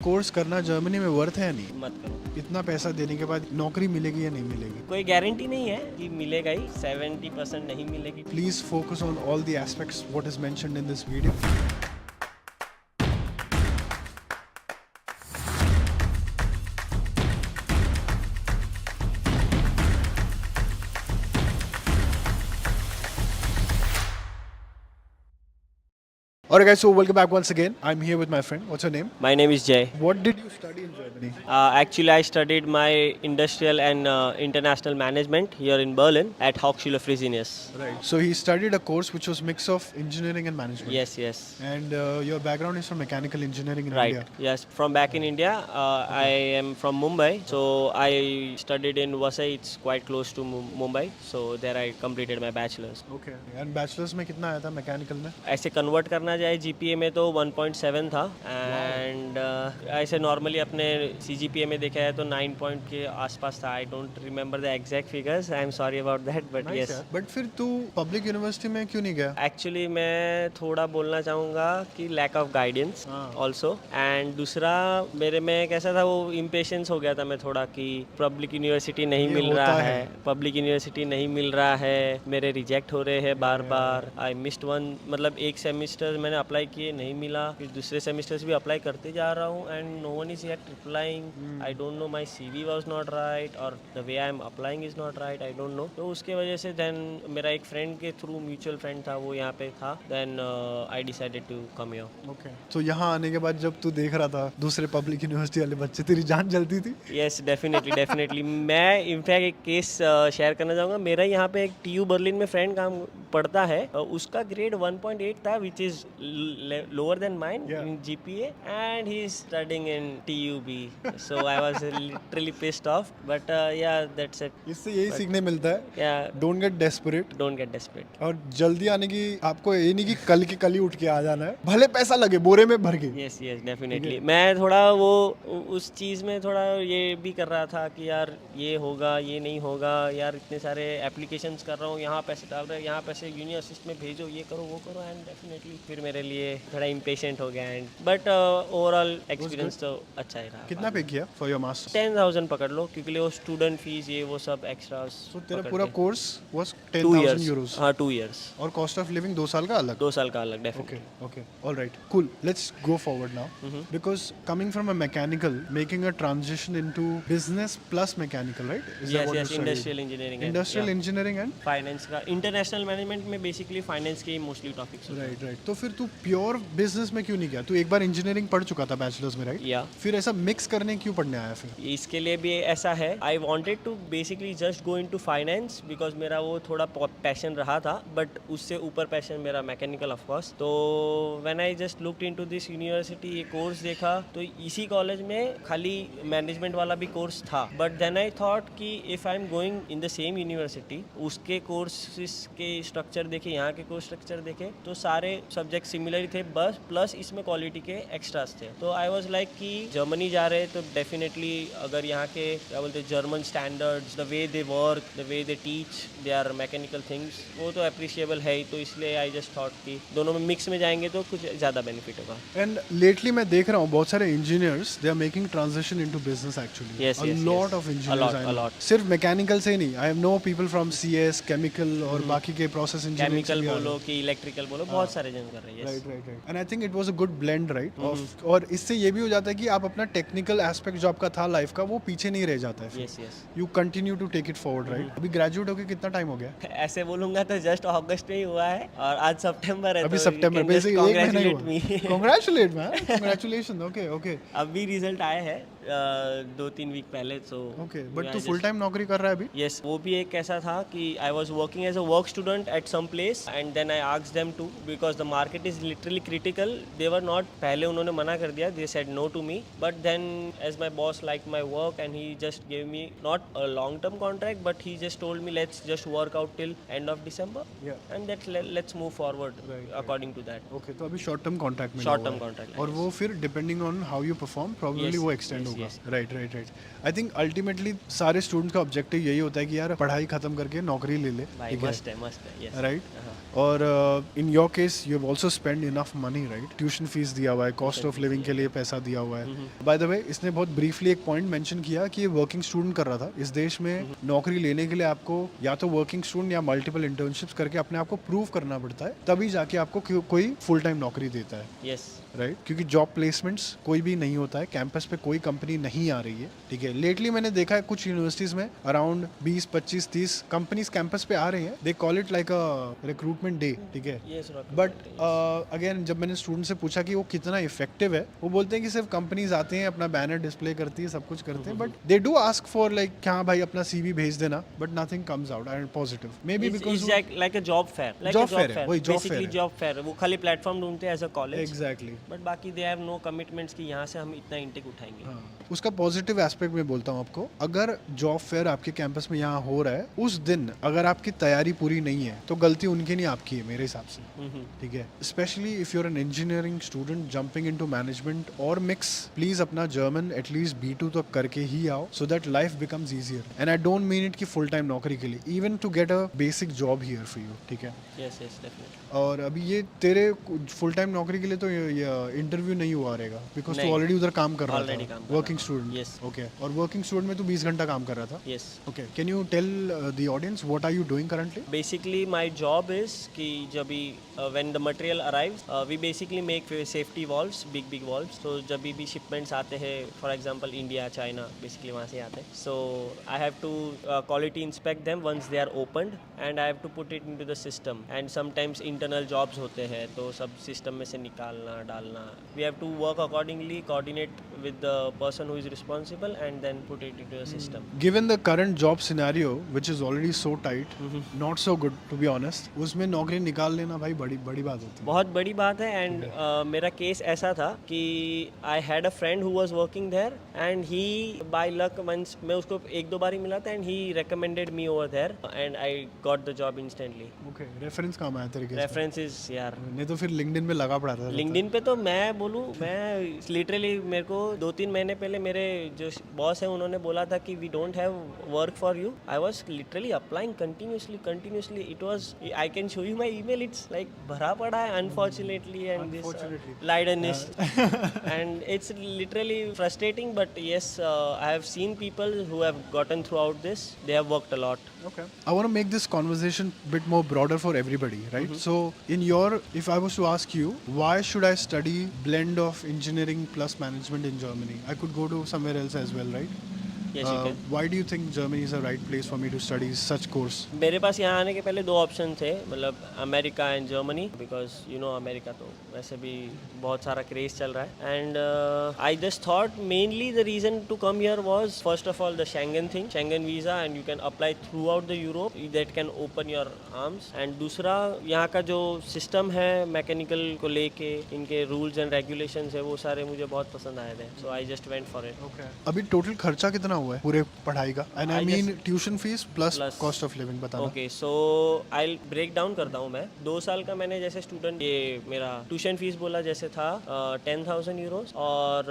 Course करना Germany में worth है या नहीं? मत करो। इतना पैसा देने के बाद नौकरी मिलेगी या नहीं मिलेगी? कोई गारंटी नहीं है कि मिलेगा ही, 70% नहीं मिलेगी। Please focus on all the aspects what is mentioned in this video. Alright guys, so welcome back once again. I'm here with my friend. What's your name? My name is Jay. What did you study in Germany? Actually, I studied my industrial and international management here in Berlin at Hochschule Fresenius. Right. So he studied a course which was mix of engineering and management. Yes, yes. And your background is from mechanical engineering in Right. India. Yes. From back in India, I am from Mumbai. So I studied in Vasai. It's quite close to Mumbai. So there I completed my bachelor's. Okay. And bachelor's में कितना आया था mechanical में? ऐसे convert करना जाए GPA में तो 1.7 था एंड ऐसे नॉर्मली अपने सीजीपीए में देखा है तो 9 पॉइंट के आसपास था. I don't remember the exact figures, I am sorry about that, but yes. But फिर तू पब्लिक यूनिवर्सिटी में क्यों नहीं गया? एक्चुअली मैं थोड़ा बोलना चाहूँगा कि lack of guidance also, and दूसरा मेरे में कैसा था, वो इम्पेशंस हो गया था मैं थोड़ा कि पब्लिक यूनिवर्सिटी नहीं मिल रहा है, पब्लिक यूनिवर्सिटी नहीं मिल रहा है, मेरे रिजेक्ट हो रहे हैं बार बार. आई मिस्ड वन, मतलब एक सेमिस्टर मैंने अप्लाई किए, नहीं मिला, फिर दूसरे सेमिस्टर्स भी अप्लाई करते जा रहा हूँ and no one is yet replying. I don't know, my CV was not right और the way I am applying is not right, I don't know. तो उसके वजह से देन मेरा एक फ्रेंड के थ्रू, म्यूचुअल फ्रेंड था, वो यहाँ पे था, then I decided to come here. Okay. तो यहाँ आने के बाद जब तू देख रहा था दूसरे पब्लिक यूनिवर्सिटी वाले बच्चे, तेरी जान जलती थी? Yes, definitely definitely. मैं इनफैक्ट एक केस शेयर करना चाहूँगा. मेरा यहाँ पे एक TU बर्लिन में फ्रेंड काम पढ़ता है, उसका ग्रेड 1.8 था, which is lower than mine in GPA, and he's studying in TUB. So I was literally pissed off, but yeah, that's it. इससे यही सीखने मिलता है. Yeah, don't get desperate. don't get desperate. और जल्दी आने की आपको ये नहीं कि कल की कल ही उठ के आ जाना है, भले पैसा लगे बोरे में भर के. Yes, yes, definitely. मैं थोड़ा वो उस चीज़ में थोड़ा ये भी कर रहा था कि यार ये होगा, ये नहीं होगा, यार इतने सारे एप्लीकेशंस कर रहा हूँ, यहाँ पैसे डाल रहे हैं, यहाँ पैसे यूनि असिस्ट में भेजो, ये करो वो करो, एंड डेफिनेटली फिर मेरे लिए थोड़ा इम्पेशेंट हो गया. एंड बट ओवरऑल एक्सपीरियंस तो अच्छा ही रहा. कितना पे किया फॉर योर मास्टर्स? 10,000 पकड़ लो, क्योंकि वो स्टूडेंट फीस ये वो सब एक्स्ट्रा. तो तेरा पूरा कोर्स वाज 2 10,000 years. यूरोस. हाँ, 2 years. और कॉस्ट ऑफ लिविंग 2 साल का अलग? 2 साल का अलग, definitely. Okay, all right, cool. Let's go forward now. Because coming from a mechanical, making a transition into business plus mechanical, right? Is that Yes, what yes, you studied? industrial engineering. Industrial engineering and? Finance का, international management में basically finance के ही mostly topics. Right right. तो फिर तू pure business में क्यों नहीं गया? तू एक बार इंजीनियरिंग पढ़ चुका था बैचलर्स में, राइट? या फिर ऐसा मिक्स करने क्यों पढ़ने आया फिर? इसके लिए भी ऐसा है, I wanted to basically just go into finance because मेरा वो थोड़ा पैशन रहा था, बट उससे ऊपर पैशन मेरा मैकेनिकल ऑफ कोर्स. तो when I just looked into this university, ये कोर्स देखा, तो इसी कॉलेज में खाली मैनेजमेंट वाला भी कोर्स था. बट देन आई थॉट कि if I am going in the same university, उसके कोर्सेज के स्ट्रक्चर देखे, यहाँ के कोर्स स्ट्रक्चर देखे, तो सारे सब्जेक्ट सिमिलर ही थे, बस प्लस इसमें क्वालिटी के एक्स्ट्रास थे. तो आई वाज लाइक कि जर्मनी जा रहे तो डेफिनेटली अगर यहाँ के क्या बोलते हैं German standards, the way they work, the way they teach their mechanical things, वो तो अप्रिशिएबल है ही. तो इसलिए आई जस्ट थॉट कि दोनों में मिक्स में जाएंगे तो कुछ ज़्यादा बेनिफिट होगा. एंड लेटली मैं देख रहा हूँ बहुत सारे engineers, they are making transition into business actually. Yes, yes, lot yes. Of A engineers. lot. सिर्फ मैकेनिकल से ही नहीं. I know people from CS, chemical और बाकी के प्रोसेस इंजीनियरिंग. केमिकल बोलो कि इलेक्ट्रिकल बोलो, बहुत सारे जन कर रहे हैं. Right right right. And I think it was a good blend, right? और इससे ये भी हो जाता है कि आप अपना टेक्निकल एस्पेक्ट जो आपका था लाइफ का, वो पीछे नहीं रह जाता है. Yes, yes. You continue to take it forward, right? अभी ग्रेजुएट होके कितना टाइम हो गया? ऐसे बोलूंगा तो जस्ट अगस्त में ही हुआ है और आज सितंबर है. अभी तो सितंबर, बेसिकली एक महीना ही हुआ. Congratulate man, congratulation. Okay okay. अभी रिजल्ट आया है 2-3 वीक पहले. So okay. बट तू फुल टाइम नौकरी कर रहा है अभी? यस. वो भी एक ऐसा था कि I was working as a work student at some place and then I asked them to, because the market is literally critical. They were not, पहले उन्होंने मना कर दिया, they said no to me, but then as my boss like my work and he just give me not a long term contract, but he just told me let's just work out till end of December and that let's move forward according to that. Okay. तो अभी short term contract में, short term contract, और वो फिर depending on how you perform probably Yes, वो extend yes, होगा. yes. Right right right. I think ultimately सारे students का ऑब्जेक्टिव यही होता है कि यार पढ़ाई खत्म करके नौकरी ले ले. भाई मस्त है, मस्त है. यस. राइट. और in your case you have also also spend enough money, right? Tuition fees दिया हुआ है, cost of living के लिए पैसा दिया हुआ है. By the way, इसने बहुत briefly एक point mention किया कि ये working student कर रहा था. इस देश में नौकरी लेने के लिए आपको या तो working student या multiple internships करके अपने आप को prove करना पड़ता है, तभी जाके आपको कोई full time नौकरी देता है. Yes. राइट क्योंकि जॉब प्लेसमेंट्स कोई भी नहीं होता है, कैंपस पे कोई कंपनी नहीं आ रही है. ठीक है, लेटली मैंने देखा है कुछ यूनिवर्सिटीज में अराउंड 20, 25, 30 कंपनीज कैंपस पे आ रही हैं. They call it like a recruitment day. ठीक है, Yes, Rocky. बट अगेन जब मैंने स्टूडेंट से पूछा कि वो कितना इफेक्टिव है, वो बोलते हैं कि सिर्फ कंपनीज आते हैं, अपना बैनर डिस्प्ले करती है, सब कुछ करते हैं, but they do ask for like क्या भाई अपना सीवी भेज देना, but nothing comes out and positive. May be because like a job fair. Like Job a job fair है, वही job Basically fair है. job fair. वो खाली प्लेटफॉर्म ढूंढते हैं as a college. Exactly. But बाकी दे हैव नो कमिटमेंट्स कि यहाँ से हम इतना इंटेक उठाएंगे. हाँ, उसका पॉजिटिव एस्पेक्ट मैं बोलता हूँ आपको. अगर जॉब फेयर आपके कैंपस में यहाँ हो रहा है, उस दिन अगर आपकी तैयारी पूरी नहीं है तो गलती उनकी नहीं, आपकी है मेरे हिसाब से. ठीक है, specially if you are an engineering student jumping into management और मिक्स, प्लीज अपना जर्मन एटलीस्ट B2 तक करके ही आओ, so that life becomes easier. And I don't mean it कि फुल टाइम नौकरी के लिए, even to get a basic job here for you. ठीक है, Yes, definitely. और अभी ये तेरे फुल टाइम नौकरी के लिए तो इंटरव्यू नहीं हुआ रहेगा, बिकॉज तू नहीं. ऑलरेडी उधर काम कर रहा Already था, काम कर वर्किंग रहा था. स्टूडेंट. Yes. ओके, और वर्किंग स्टूडेंट में तू 20 घंटा काम कर रहा था. Yes. Okay, can you tell the audience what are you doing currently? Basically, my job is कि जब भी when the material arrives, we basically make safety valves, big valves. So जब भी shipments आते हैं, for example India, China, basically वहाँ से आते हैं. So I have to quality inspect them once they are opened, and I have to put it into the system. And sometimes internal jobs होते हैं, तो सब system में से निकालना डालना. We have to work accordingly, coordinate with the person who is responsible, and then put it into the system. Given the current job scenario, which is already so tight, not so good to be honest, उसमें नौकरी निकाल लेना भाई बड़ी बात होती है. बहुत बड़ी बात है. एंड मेरा केस ऐसा था कि I had a friend who was working there, and he by luck once मैं उसको 1-2 बार ही मिला था, and he recommended me over there, and I got the job instantly. Okay, reference काम आया तेरे केस में? रेफरेंसेस यार, नहीं तो फिर लिंक्डइन में लगा पड़ा था. लिंक्डइन पे तो मैं बोलूँ, मैं लिटरली मेरे को 2-3 महीने पहले मेरे जो बॉस है उन्होंने बोला था कि we don't have work for you. I was literally applying continuously. It was, I can show you my email, it's like भरा पड़ा है unfortunately, and this Leidenist. And it's literally frustrating, but yes, I have seen people who have gotten throughout this. They have worked a lot. Okay, I want to make this conversation a bit more broader for everybody, right? So in your, if I was to ask you, why should I study blend of engineering plus management in Germany? I could go to somewhere else as well, right? Yes, you can. Why do you think Germany is the right place for me to study such course? मेरे पास यहाँ आने के पहले 2 option थे, मतलब America and Germany, because you know America तो वैसे भी बहुत सारा क्रेज चल रहा है. And I just thought mainly the reason to come here was first of all the Schengen thing, Schengen visa, and you can apply throughout the Europe, that can open your arms. And दूसरा, यहाँ का जो system है mechanical को लेके, इनके rules and regulations है, वो सारे मुझे बहुत पसंद आए थे. So I just went for it. Okay. अभी टोटल खर्चा कितना हुआ है पूरे पढ़ाई का? And I mean tuition fees plus cost of living बताना. Okay, so I break down करता हूँ. मैं 2 साल का मैंने जैसे स्टूडेंट, ये मेरा ट्यूशन फीस बोला जैसे था 10,000 यूरोस, और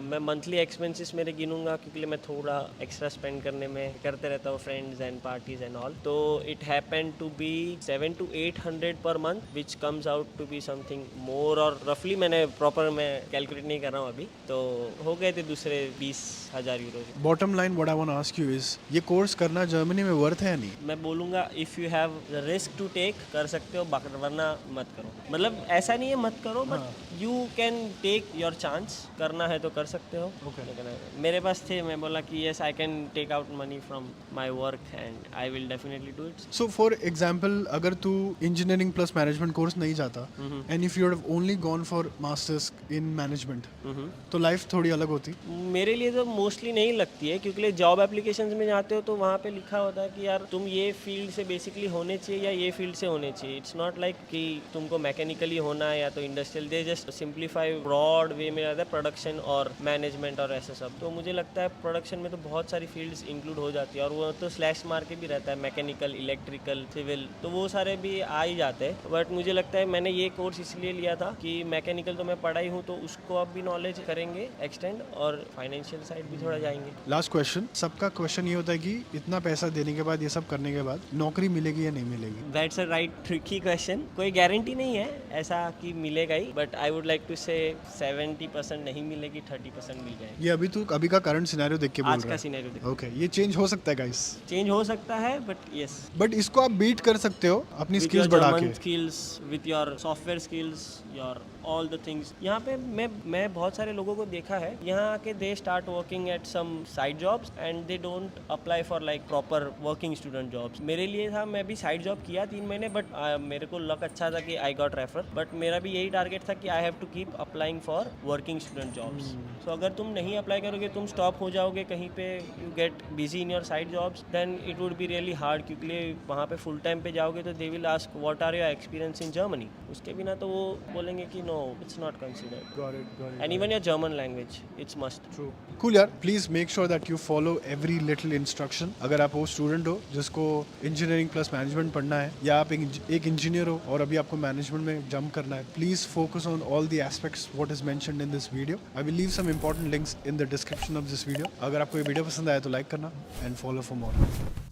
मैं मंथली एक्सपेंसेस मेरे गिनूंगा क्योंकि मैं थोड़ा एक्स्ट्रा स्पेंड करने में करते रहता हूँ, friends and parties and all. तो it happen to be 700 to 800 per month, which comes out to be something more, और रफली मैंने प्रॉपर मैं कैलकुलेट नहीं कर रहा हूँ अभी, तो हो गए थे दूसरे 20,000 euro. Bottom line what I want to ask you is, ये कोर्स करना जर्मनी में वर्थ है या नहीं? मैं बोलूँगा if you have the risk to take, कर सकते हो, वरना मत करो. मतलब ऐसा नहीं है मत करो, but you can take your chance. करना है तो कर सकते हो. लेकिन मेरे पास थे, मैं बोला कि yes I can take out money from my work and I will definitely do it. So for example, अगर तू इंजीनियरिंग प्लस मैनेजमेंट कोर्स नहीं जाता and if you have only gone for masters in management, तो life थोड़ी अलग होती? मेरे लिए तो मोस्टली नहीं लगती है, क्योंकि जॉब एप्लीकेशंस में जाते हो तो वहाँ पे लिखा होता है कि यार तुम ये फील्ड से बेसिकली होने चाहिए या ये फील्ड से होने चाहिए. इट्स नॉट लाइक कि तुमको मैकेनिकली होना है या तो industrial. They just simplify broad way में आता है प्रोडक्शन और मैनेजमेंट और ऐसा सब. तो मुझे लगता है प्रोडक्शन में तो बहुत सारी फील्ड्स इंक्लूड हो जाती है, और वो तो स्लैश मार के भी रहता है, मैकेनिकल, इलेक्ट्रिकल, सिविल, तो वो सारे भी आ ही जाते हैं. बट मुझे लगता है मैंने ये कोर्स इसलिए लिया था कि मैकेनिकल तो मैं पढ़ा ही हूँ, तो उसको अब भी नॉलेज करेंगे एक्सटेंड, और फाइनेंशियल साइड भी थोड़ा जाएंगे. लास्ट लास्ट क्वेश्चन, सबका क्वेश्चन ये होता है कि इतना पैसा देने के बाद, ये सब करने के बाद नौकरी मिलेगी या नहीं मिलेगी? That's a right tricky question. कोई गारंटी नहीं है ऐसा कि मिलेगा ही, but I would like to say 70% नहीं मिलेगी, 30% मिल जाएगी. ये अभी का करंट सिनेरियो देख के बोल आज रहा का है? सिनेरियो देखो, ओके, ये चेंज हो सकता है गाइस, चेंज हो सकता है, बट यस, बट इसको आप बीट कर सकते हो अपनी with स्किल्स your बढ़ा German के. skills, with your software skills, your all the things. यहाँ पे मैं बहुत सारे लोगों को देखा है, यहाँ आके they start working at some side jobs and they don't apply for like proper working student jobs. मेरे लिए था, मैं भी साइड जॉब किया 3 महीने, बट मेरे को लक अच्छा था कि आई गॉट रेफर, बट मेरा भी यही टारगेट था कि I have to keep applying for working student jobs. So अगर तुम नहीं अप्लाई करोगे, तुम स्टॉप हो जाओगे कहीं पे, you get busy in your side jobs, then it would be really hard, क्योंकि वहाँ पे फुल टाइम पे जाओगे तो they will ask what are your experience in Germany. उसके बिना तो वो बोलेंगे कि no, it's not considered. And even your German language, it's must. True. Cool यार, please make sure that you follow every little instruction. अगर आप वो स्टूडेंट हो जिसको इंजीनियरिंग प्लस मैनेजमेंट पढ़ना है, या आप एक इंजीनियर हो और अभी आपको मैनेजमेंट में जंप करना है, please focus on all the aspects what is mentioned in this video. I will leave some important links in the description of this video. अगर आपको ये वीडियो पसंद आया तो लाइक करना एंड फॉलो फॉर मोर.